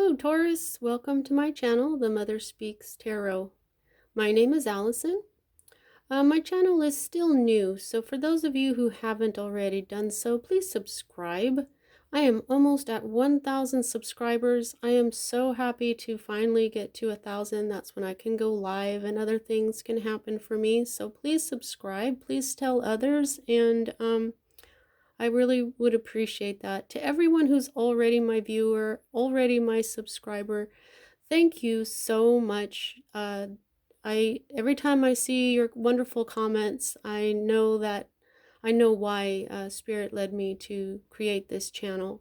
Hello, Taurus. Welcome to my channel, The Mother Speaks Tarot. My name is Allison. My channel is still new, so for those of you who haven't already done so, please subscribe. I am almost at 1,000 subscribers. I am so happy to finally get to 1,000. That's when I can go live and other things can happen for me. So please subscribe. Please tell others, and I really would appreciate that. To everyone who's already my viewer, already my subscriber, thank you so much. Every time I see your wonderful comments, I know why Spirit led me to create this channel.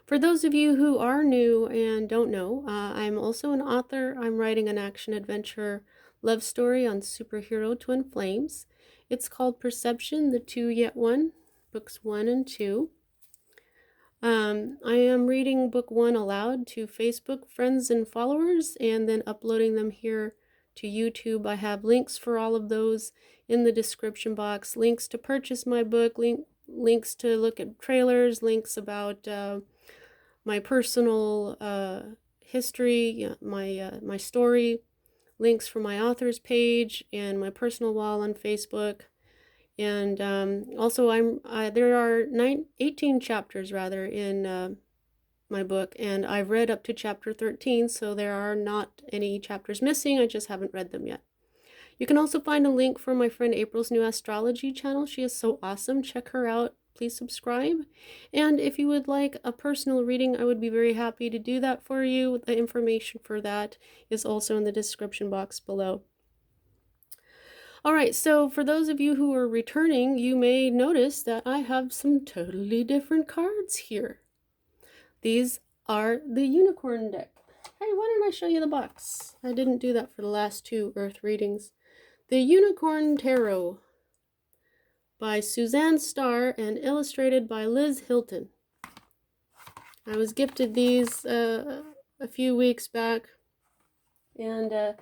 For those of you who are new and don't know, I'm also an author. I'm writing an action-adventure love story on superhero twin flames. It's called Perception, the Two Yet One, books 1 and 2. I am reading book 1 aloud to Facebook friends and followers, and then uploading them here to YouTube. I have links for all of those in the description box, links to purchase my book, links to look at trailers, links about my personal history, my story, links for my author's page and my personal wall on Facebook. And also there are 18 chapters rather in my book, and I've read up to chapter 13, so there are not any chapters missing. I just haven't read them yet. You can also find a link for my friend April's new astrology channel. She is so awesome. Check her out. Please subscribe. And if you would like a personal reading, I would be very happy to do that for you. The information for that is also in the description box below. All right, so for those of you who are returning, you may notice that I have some totally different cards here. These are the unicorn deck. Hey, why didn't I show you the box? I didn't do that for the last 2 Earth readings. The Unicorn Tarot by Suzanne Starr and illustrated by Liz Hilton. I was gifted these a few weeks back, and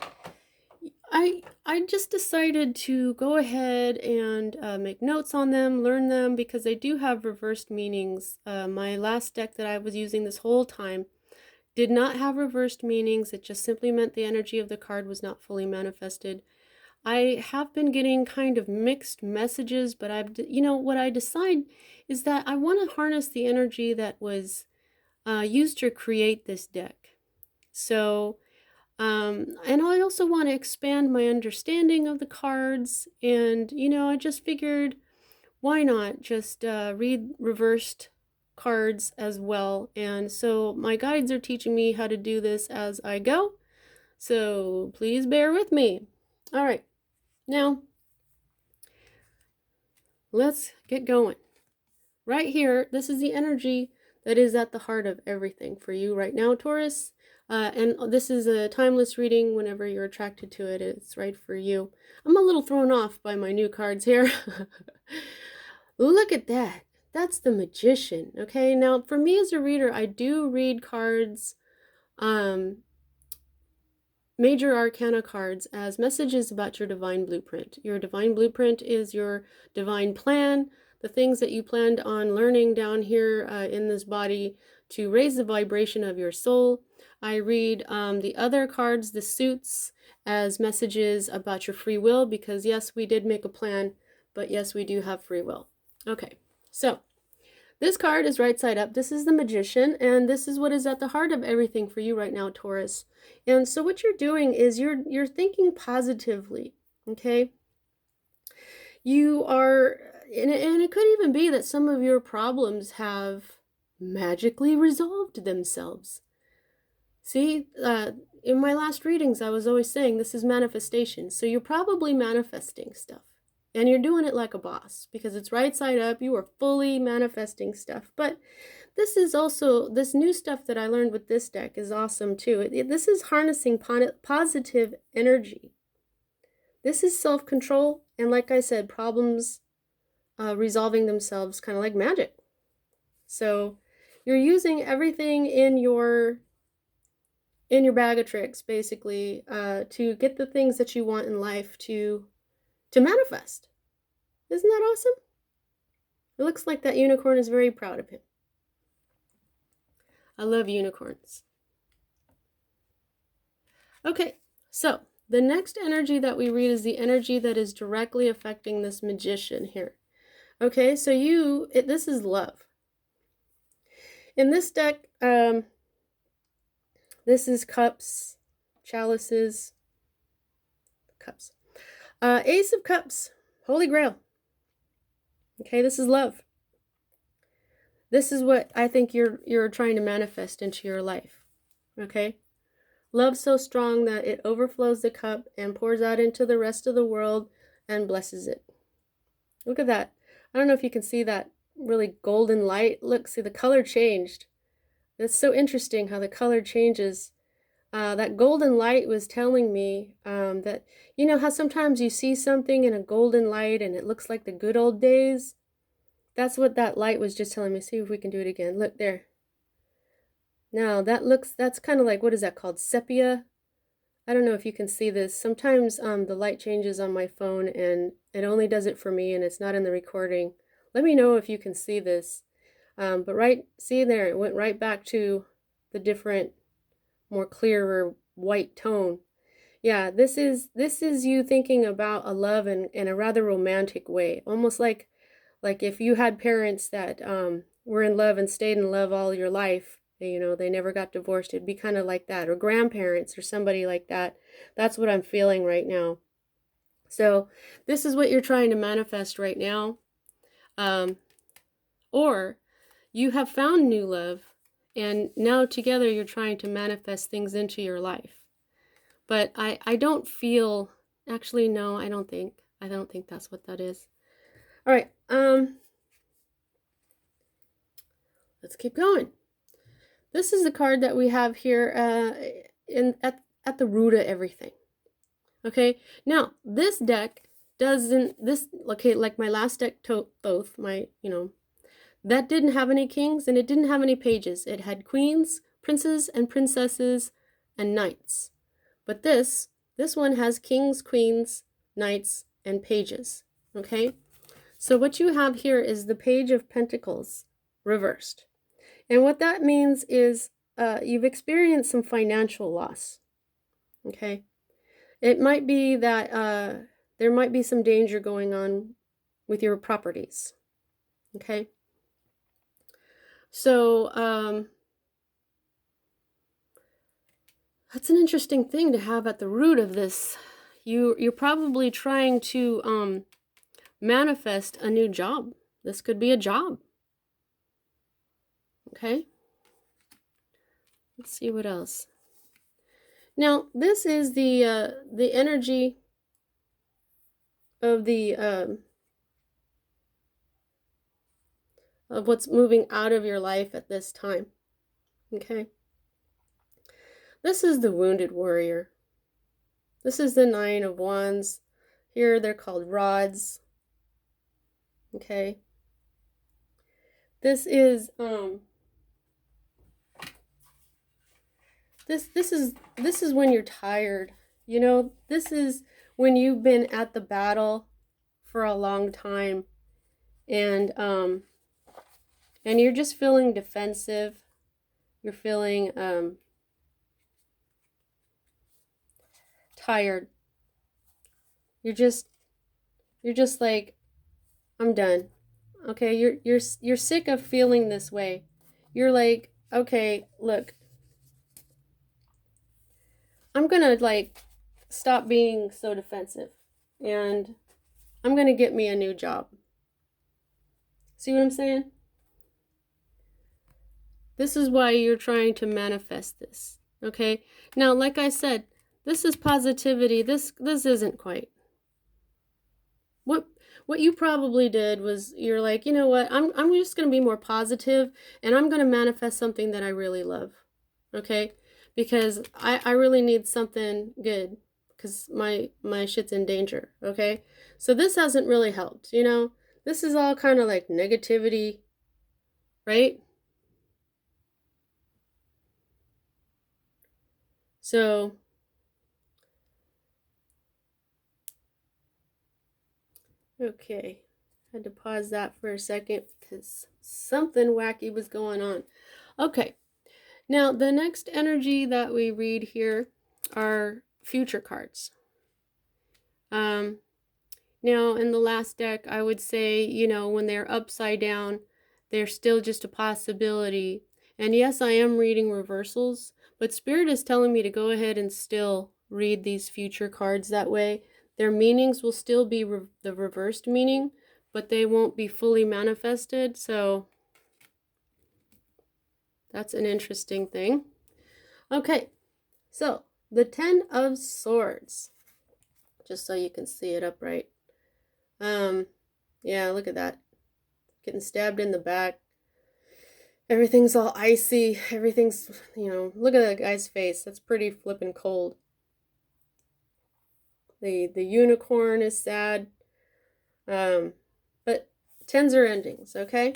I just decided to go ahead and make notes on them, learn them, because they do have reversed meanings. My last deck that I was using this whole time did not have reversed meanings. It just simply meant the energy of the card was not fully manifested. I have been getting kind of mixed messages, but what I decide is that I want to harness the energy that was used to create this deck. So, and I also want to expand my understanding of the cards, and I just figured, why not just read reversed cards as well. And so my guides are teaching me how to do this as I go, so please bear with me. All right, now let's get going. Right here, this is the energy that is at the heart of everything for you right now, Taurus. And this is a timeless reading. Whenever you're attracted to it, it's right for you. I'm a little thrown off by my new cards here. Look at that. That's the Magician. Okay, now for me as a reader, I do read cards, major arcana cards, as messages about your divine blueprint. Your divine blueprint is your divine plan, the things that you planned on learning down here in this body to raise the vibration of your soul. I read the other cards, the suits, as messages about your free will, because yes, we did make a plan, but yes, we do have free will. Okay, so this card is right side up. This is the Magician, and this is what is at the heart of everything for you right now, Taurus. And so what you're doing is you're thinking positively, okay? You are, and it could even be that some of your problems have magically resolved themselves. See, in my last readings, I was always saying this is manifestation. So you're probably manifesting stuff. And you're doing it like a boss, because it's right side up. You are fully manifesting stuff. But this is also, this new stuff that I learned with this deck is awesome too. This is harnessing positive energy. This is self-control. And like I said, problems resolving themselves kind of like magic. So you're using everything in your bag of tricks, basically, to get the things that you want in life to manifest. Isn't that awesome? It looks like that unicorn is very proud of him. I love unicorns. Okay, so the next energy that we read is the energy that is directly affecting this magician here. Okay, so this is love. In this deck, this is cups, chalices, cups. Ace of Cups, Holy Grail. Okay, this is love. This is what I think you're trying to manifest into your life. Okay? Love so strong that it overflows the cup and pours out into the rest of the world and blesses it. Look at that. I don't know if you can see that really golden light. Look, see the color changed. It's so interesting how the color changes. That golden light was telling me that, you know how sometimes you see something in a golden light and it looks like the good old days? That's what that light was just telling me. See if we can do it again. Look there. Now that's kind of like, what is that called? Sepia? I don't know if you can see this. Sometimes the light changes on my phone and it only does it for me and it's not in the recording. Let me know if you can see this. But see there, it went right back to the different, more clearer white tone. Yeah, this is you thinking about a love in a rather romantic way. Almost like if you had parents that were in love and stayed in love all your life, you know, they never got divorced, it'd be kind of like that. Or grandparents or somebody like that. That's what I'm feeling right now. So this is what you're trying to manifest right now. Or you have found new love and now together you're trying to manifest things into your life. But I don't feel, actually, no, I don't think that's what that is. All right, let's keep going. This is the card that we have here at the root of everything. Okay, now this deck okay, like my last deck, Thoth, that didn't have any kings and it didn't have any pages. It had queens, princes and princesses, and knights. But this one has kings, queens, knights, and pages. Okay, so what you have here is the Page of Pentacles reversed. And what that means is you've experienced some financial loss. Okay, it might be that there might be some danger going on with your properties. Okay, so that's an interesting thing to have at the root of this. You're probably trying to manifest a new job. This could be a job. Okay, let's see what else. Now this is the energy of of what's moving out of your life at this time. Okay, this is the Wounded Warrior. This is the Nine of Wands. Here they're called rods. Okay, this is this is when you're tired. You know, this is when you've been at the battle for a long time and you're just feeling defensive. You're feeling tired. You're just like, I'm done. Okay, you're sick of feeling this way. You're like, okay, look, I'm gonna like stop being so defensive and I'm gonna get me a new job. See what I'm saying? This is why you're trying to manifest this. Okay, now like I said, this is positivity. This isn't quite. What you probably did was you're like, you know what, I'm just going to be more positive and I'm going to manifest something that I really love. Okay, because I really need something good because my shit's in danger. Okay, so this hasn't really helped, you know. This is all kind of like negativity, right? So okay, had to pause that for a second because something wacky was going on. Okay, Now, the next energy that we read here are future cards. Now, in the last deck, I would say, you know, when they're upside down, they're still just a possibility. And yes, I am reading reversals, but Spirit is telling me to go ahead and still read these future cards that way. Their meanings will still be the reversed meaning, but they won't be fully manifested. So that's an interesting thing. Okay, so the 10 of Swords, just so you can see it upright. Yeah, look at that. Getting stabbed in the back. Everything's all icy. Everything's, you know, look at that guy's face. That's pretty flippin' cold. The unicorn is sad. But 10s are endings, okay?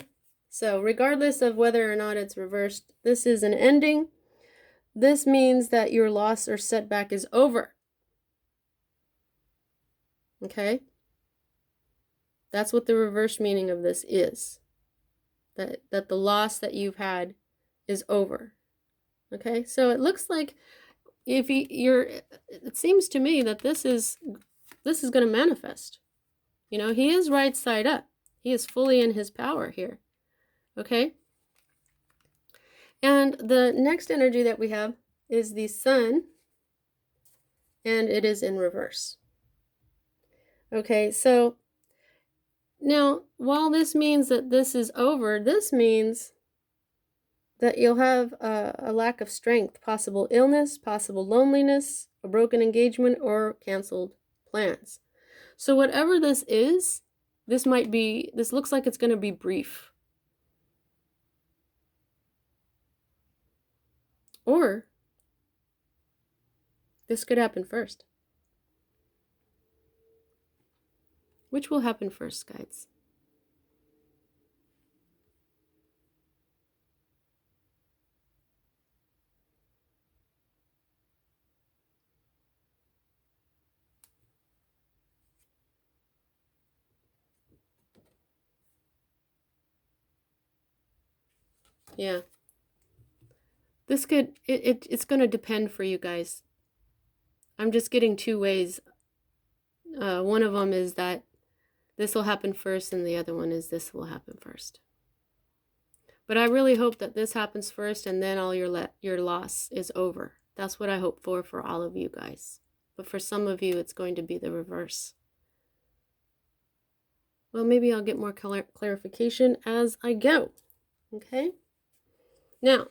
So regardless of whether or not it's reversed, this is an ending. This means that your loss or setback is over. Okay? That's what the reverse meaning of this is. That the loss that you've had is over. Okay? So it looks like if it seems to me that this is going to manifest. You know, he is right side up. He is fully in his power here. Okay? And the next energy that we have is the Sun, and it is in reverse. Okay, so now, while this means that this is over, this means that you'll have a lack of strength, possible illness, possible loneliness, a broken engagement, or canceled plans. So whatever this is, this looks like it's going to be brief. Or this could happen first. Which will happen first, guides? Yeah. This could, it's going to depend for you guys. I'm just getting two ways. One of them is that this will happen first, and the other one is this will happen first. But I really hope that this happens first, and then all your loss is over. That's what I hope for all of you guys. But for some of you, it's going to be the reverse. Well, maybe I'll get more clarification as I go. Okay? Now,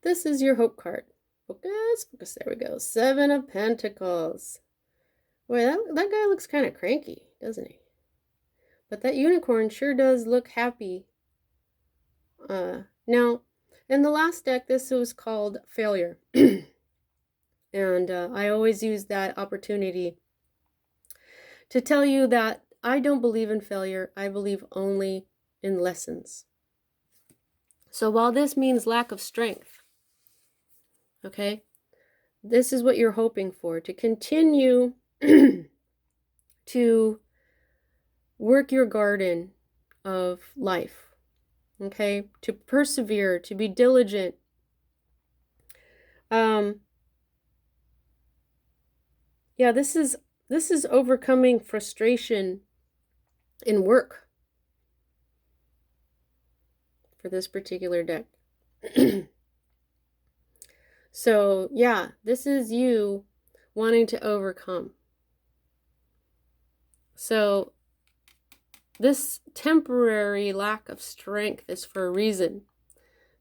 this is your hope card. Focus, focus, there we go. 7 of Pentacles. Boy, that guy looks kind of cranky, doesn't he? But that unicorn sure does look happy. Now, in the last deck, this was called Failure. And I always use that opportunity to tell you that I don't believe in failure. I believe only in lessons. So while this means lack of strength, okay, this is what you're hoping for, to continue to work your garden of life, okay, to persevere, to be diligent. Yeah, this is overcoming frustration in work for this particular deck. So, yeah, this is you wanting to overcome. So, this temporary lack of strength is for a reason,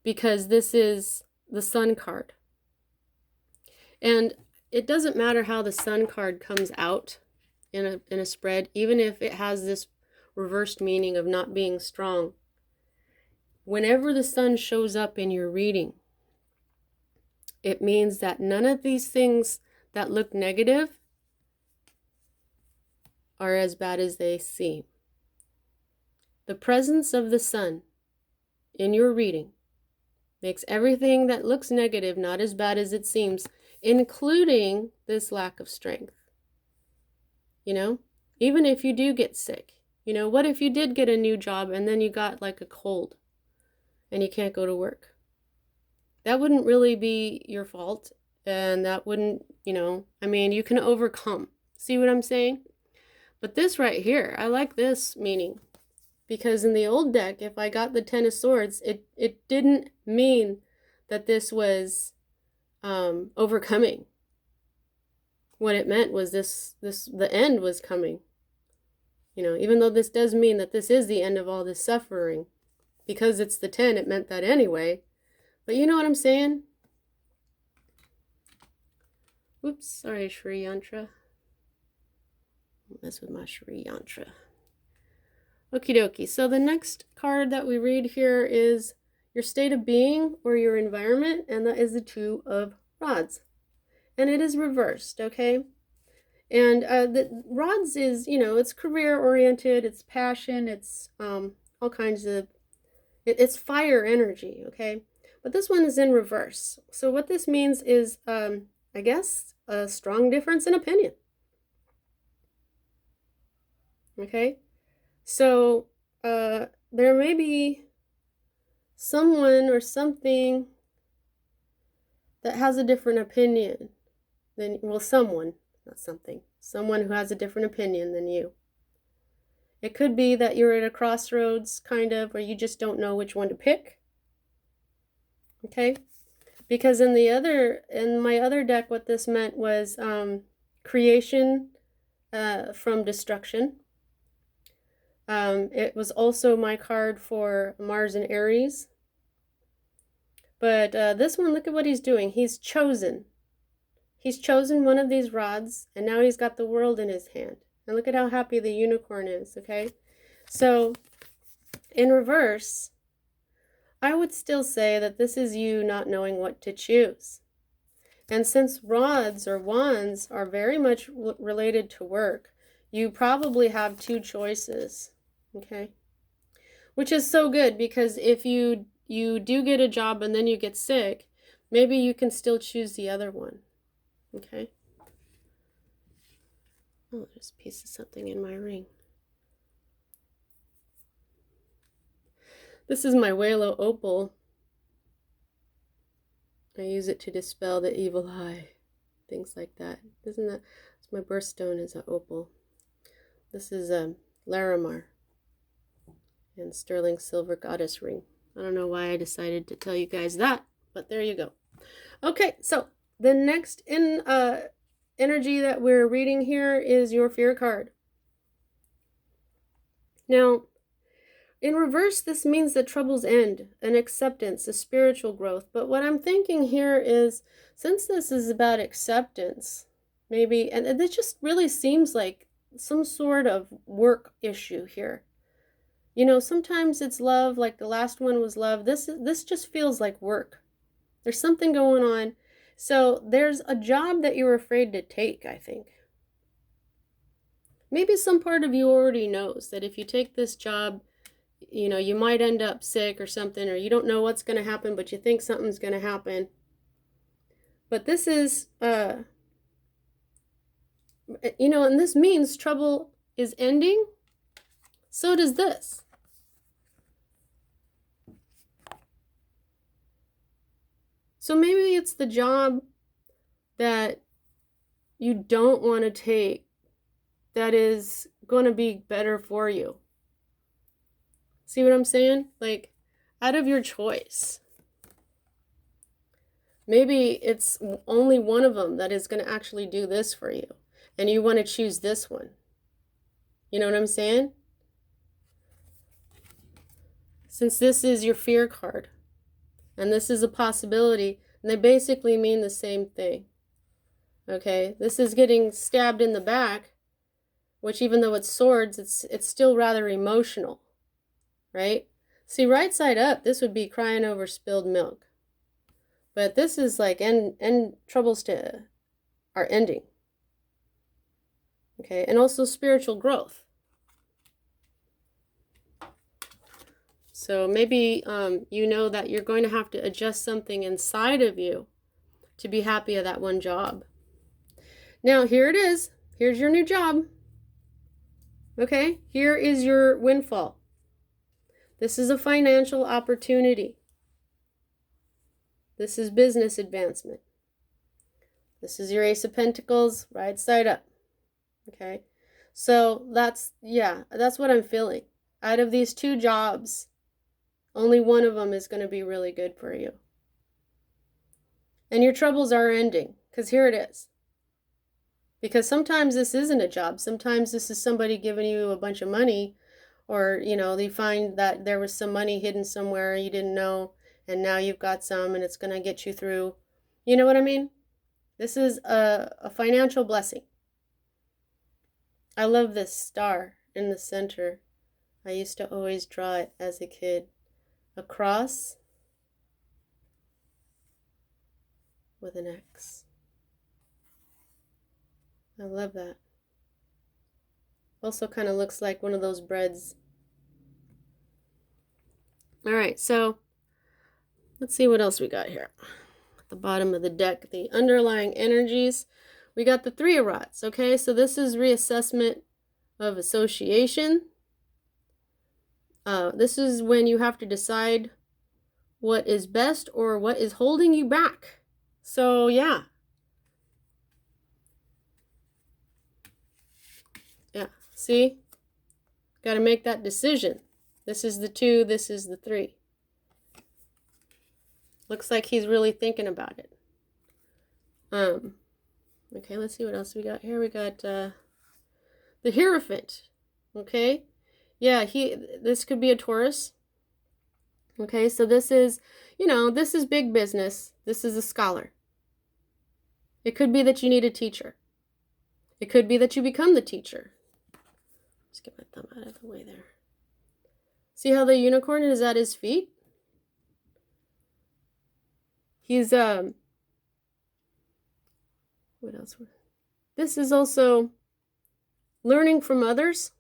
because this is the Sun card. And it doesn't matter how the Sun card comes out in a spread, even if it has this reversed meaning of not being strong. Whenever the Sun shows up in your reading, it means that none of these things that look negative are as bad as they seem. The presence of the Sun in your reading makes everything that looks negative not as bad as it seems, including this lack of strength. You know, even if you do get sick, You know, what if you did get a new job and then you got like a cold and you can't go to work? That wouldn't really be your fault, and that wouldn't, you know, I mean, you can overcome. See what I'm saying? But this right here, I like this meaning, because in the old deck, if I got the Ten of Swords, it didn't mean that this was overcoming. What it meant was the end was coming. You know, even though this does mean that this is the end of all this suffering, because it's the 10, it meant that anyway. But you know what I'm saying? Oops, sorry, Shri Yantra. Mess with my Shri Yantra. Okie dokie. So the next card that we read here is your state of being or your environment, and that is the Two of Rods. And it is reversed, okay? And the Rods is, you know, it's career-oriented, it's passion, it's all kinds of, it's fire energy, okay? But this one is in reverse. So what this means is, I guess, a strong difference in opinion. Okay? So there may be someone or something that has a different opinion than, well, someone, not something, someone who has a different opinion than you. It could be that you're at a crossroads, kind of, where you just don't know which one to pick. Okay? Because in my other deck, what this meant was creation from destruction. It was also my card for Mars and Aries. But this one, look at what he's doing. He's chosen. He's chosen one of these rods, and now he's got the world in his hand. And look at how happy the unicorn is, okay? So, in reverse, I would still say that this is you not knowing what to choose. And since rods or wands are very much related to work, you probably have two choices, okay? Which is so good, because if you do get a job and then you get sick, maybe you can still choose the other one, okay? Oh, there's a piece of something in my ring. This is my Whale opal. I use it to dispel the evil eye, things like that. Isn't that? It's my birthstone is an opal. This is a Larimar and sterling silver goddess ring. I don't know why I decided to tell you guys that, but there you go. Okay, so the next energy that we're reading here is your fear card. Now, in reverse, this means that troubles end, an acceptance, a spiritual growth. But what I'm thinking here is, since this is about acceptance, maybe, and it just really seems like some sort of work issue here. You know, sometimes it's love, like the last one was love. This just feels like work. There's something going on. So there's a job that you're afraid to take, I think. Maybe some part of you already knows that if you take this job, you know, you might end up sick or something, or you don't know what's going to happen, but you think something's going to happen. But this is, you know, and this means trouble is ending. So does this. So maybe it's the job that you don't want to take that is going to be better for you. See what I'm saying? Like, out of your choice. Maybe it's only one of them that is going to actually do this for you, and you want to choose this one. You know what I'm saying? Since this is your fear card, and this is a possibility, and they basically mean the same thing. Okay, this is getting stabbed in the back, which even though it's swords, it's still rather emotional, right? See, right side up, this would be crying over spilled milk. But this is like end troubles are ending. Okay, and also spiritual growth. So maybe you know that you're going to have to adjust something inside of you to be happy at that one job. Now, here it is. Here's your new job. Okay, here is your windfall. This is a financial opportunity. This is business advancement. This is your Ace of Pentacles, right side up. Okay, so that's what I'm feeling. Out of these two jobs, only one of them is going to be really good for you. And your troubles are ending, because here it is. Because sometimes this isn't a job. Sometimes this is somebody giving you a bunch of money, or, they find that there was some money hidden somewhere you didn't know, and now you've got some, and it's going to get you through. You know what I mean? This is a financial blessing. I love this star in the center. I used to always draw it as a kid. A cross with an X. I love that. Also kind of looks like one of those breads. All right, so let's see what else we got here. At the bottom of the deck, the underlying energies. We got the Three of Rods, okay? So this is reassessment of association. This is when you have to decide what is best or what is holding you back. So, yeah. Yeah, see? Got to make that decision. This is the 2, this is the 3. Looks like he's really thinking about it. Okay, let's see what else we got here. We got the Hierophant. Okay? Yeah, this could be a Taurus. Okay, so this is, this is big business. This is a scholar. It could be that you need a teacher. It could be that you become the teacher. Just get my thumb out of the way there. See how the unicorn is at his feet? He's, what else? This is also learning from others.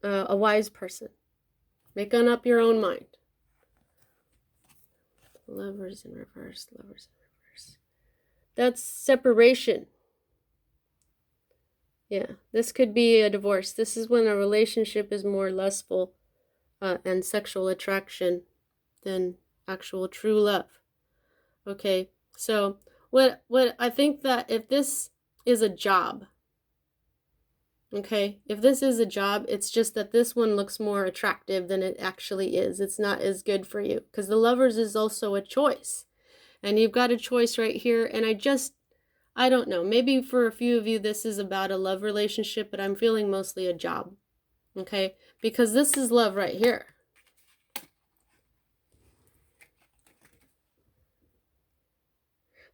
A wise person. Making up your own mind. Lovers in reverse, lovers in reverse. That's separation. Yeah, this could be a divorce. This is when a relationship is more lustful and sexual attraction than actual true love. Okay, so what I think that if this is a job, okay, if this is a job, it's just that this one looks more attractive than it actually is. It's not as good for you because the lovers is also a choice. And you've got a choice right here. And I don't know, maybe for a few of you, this is about a love relationship, but I'm feeling mostly a job. Okay, because this is love right here.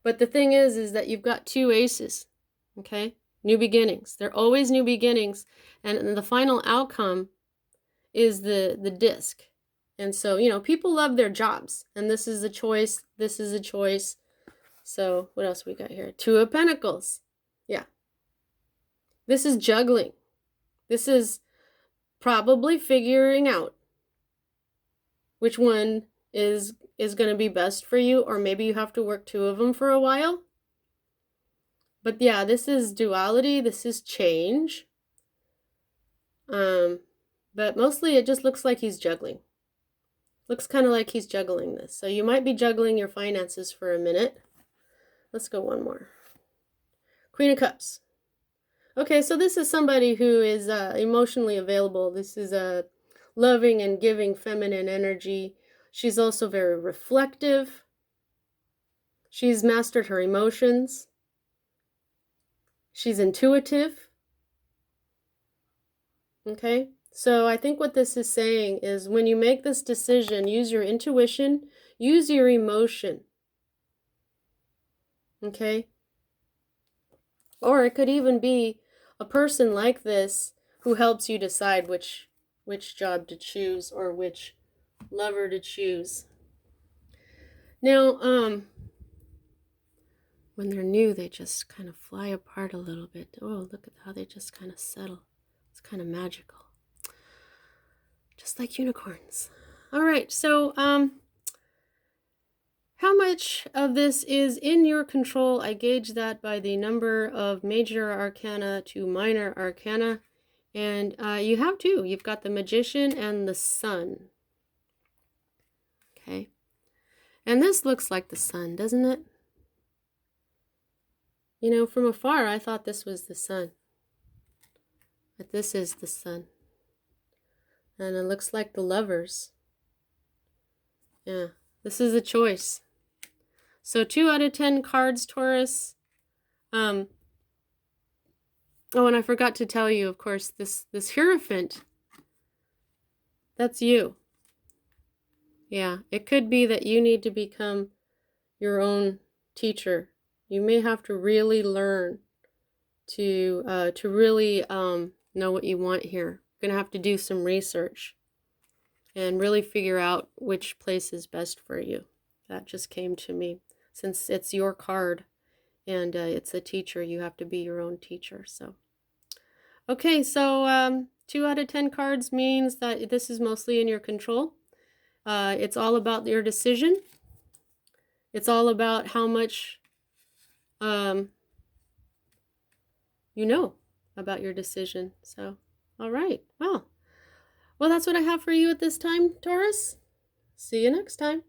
But the thing is that you've got 2 aces, okay? New beginnings. They're always new beginnings. And the final outcome is the disc. And so, people love their jobs. And this is a choice. This is a choice. So what else we got here? 2 of Pentacles. Yeah. This is juggling. This is probably figuring out which one is going to be best for you, or maybe you have to work 2 of them for a while. But yeah, this is duality. This is change. But mostly it just looks like he's juggling. Looks kind of like he's juggling this. So you might be juggling your finances for a minute. Let's go one more. Queen of Cups. Okay, so this is somebody who is emotionally available. This is a loving and giving feminine energy. She's also very reflective. She's mastered her emotions. She's intuitive. Okay, so I think what this is saying is when you make this decision, use your intuition, use your emotion. Okay? Or it could even be a person like this who helps you decide which job to choose or which lover to choose. Now, when they're new, they just kind of fly apart a little bit. Oh, look at how they just kind of settle. It's kind of magical. Just like unicorns. All right, so How much of this is in your control? I gauge that by the number of major arcana to minor arcana. And you have two. You've got the Magician and the Sun. Okay. And this looks like the Sun, doesn't it? You know, from afar, I thought this was the Sun. But this is the Sun. And it looks like the Lovers. Yeah, this is a choice. So 2 out of 10 cards, Taurus. Oh, and I forgot to tell you, of course, this Hierophant, that's you. Yeah, it could be that you need to become your own teacher. You may have to really learn to really know what you want here. You're gonna have to do some research and really figure out which place is best for you. That just came to me. Since it's your card and it's a teacher, you have to be your own teacher. So, okay, so 2 out of 10 cards means that this is mostly in your control. It's all about your decision. It's all about how much you know about your decision. So, all right. Well, that's what I have for you at this time, Taurus. See you next time.